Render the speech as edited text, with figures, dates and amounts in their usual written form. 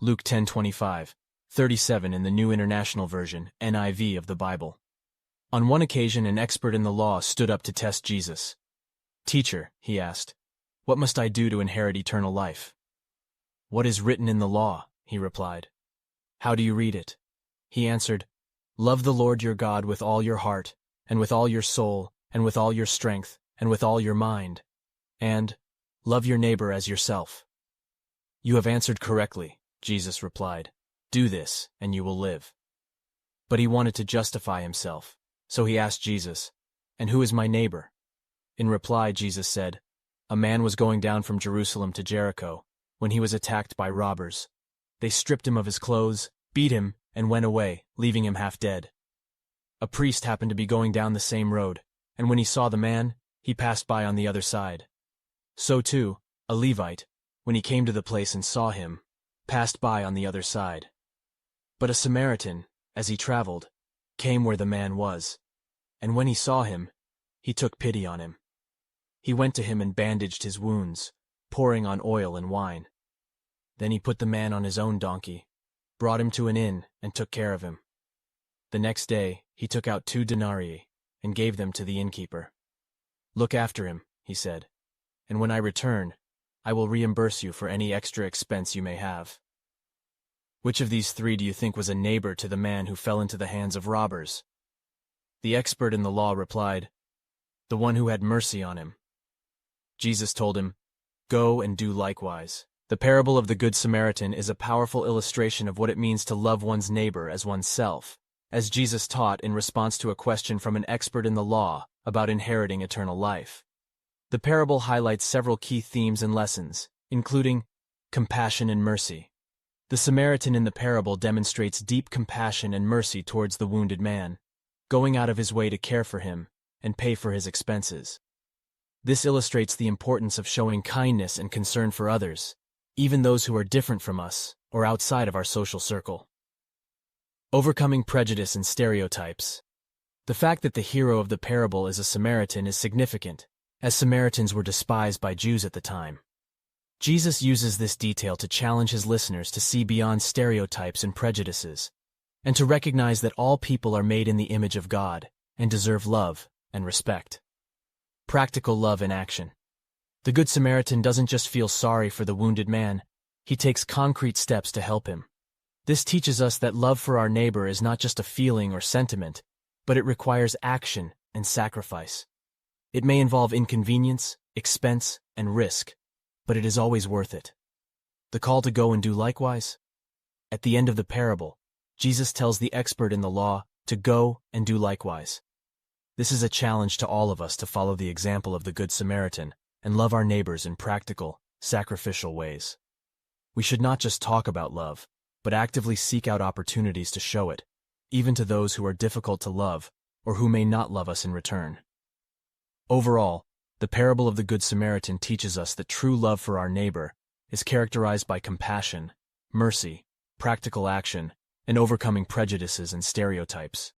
Luke 10:25-37 in the New International Version, NIV of the Bible. On one occasion, an expert in the law stood up to test Jesus. "Teacher," he asked, "what must I do to inherit eternal life?" "What is written in the law?" he replied. "How do you read it?" He answered, "Love the Lord your God with all your heart, and with all your soul, and with all your strength, and with all your mind, and love your neighbor as yourself." "You have answered correctly," Jesus replied. "Do this, and you will live." But he wanted to justify himself, so he asked Jesus, "And who is my neighbor?" In reply, Jesus said, "A man was going down from Jerusalem to Jericho when he was attacked by robbers. They stripped him of his clothes, beat him, and went away, leaving him half dead. A priest happened to be going down the same road, and when he saw the man, he passed by on the other side. So too, a Levite, when he came to the place and saw him, passed by on the other side. But a Samaritan, as he traveled, came where the man was, and when he saw him, he took pity on him. He went to him and bandaged his wounds, pouring on oil and wine. Then he put the man on his own donkey, brought him to an inn, and took care of him. The next day, he took out 2 denarii and gave them to the innkeeper. 'Look after him,' he said, 'and when I return, I will reimburse you for any extra expense you may have.' Which of these 3 do you think was a neighbor to the man who fell into the hands of robbers?" The expert in the law replied, "The one who had mercy on him." Jesus told him, "Go and do likewise." The parable of the Good Samaritan is a powerful illustration of what it means to love one's neighbor as oneself, as Jesus taught in response to a question from an expert in the law about inheriting eternal life. The parable highlights several key themes and lessons, including compassion and mercy. The Samaritan in the parable demonstrates deep compassion and mercy towards the wounded man, going out of his way to care for him and pay for his expenses. This illustrates the importance of showing kindness and concern for others, even those who are different from us or outside of our social circle. Overcoming prejudice and stereotypes. The fact that the hero of the parable is a Samaritan is significant, as Samaritans were despised by Jews at the time. Jesus uses this detail to challenge his listeners to see beyond stereotypes and prejudices, and to recognize that all people are made in the image of God and deserve love and respect. Practical love in action. The Good Samaritan doesn't just feel sorry for the wounded man, he takes concrete steps to help him. This teaches us that love for our neighbor is not just a feeling or sentiment, but it requires action and sacrifice. It may involve inconvenience, expense, and risk, but it is always worth it. The call to go and do likewise? At the end of the parable, Jesus tells the expert in the law to go and do likewise. This is a challenge to all of us to follow the example of the Good Samaritan and love our neighbors in practical, sacrificial ways. We should not just talk about love, but actively seek out opportunities to show it, even to those who are difficult to love or who may not love us in return. Overall, the parable of the Good Samaritan teaches us that true love for our neighbor is characterized by compassion, mercy, practical action, and overcoming prejudices and stereotypes.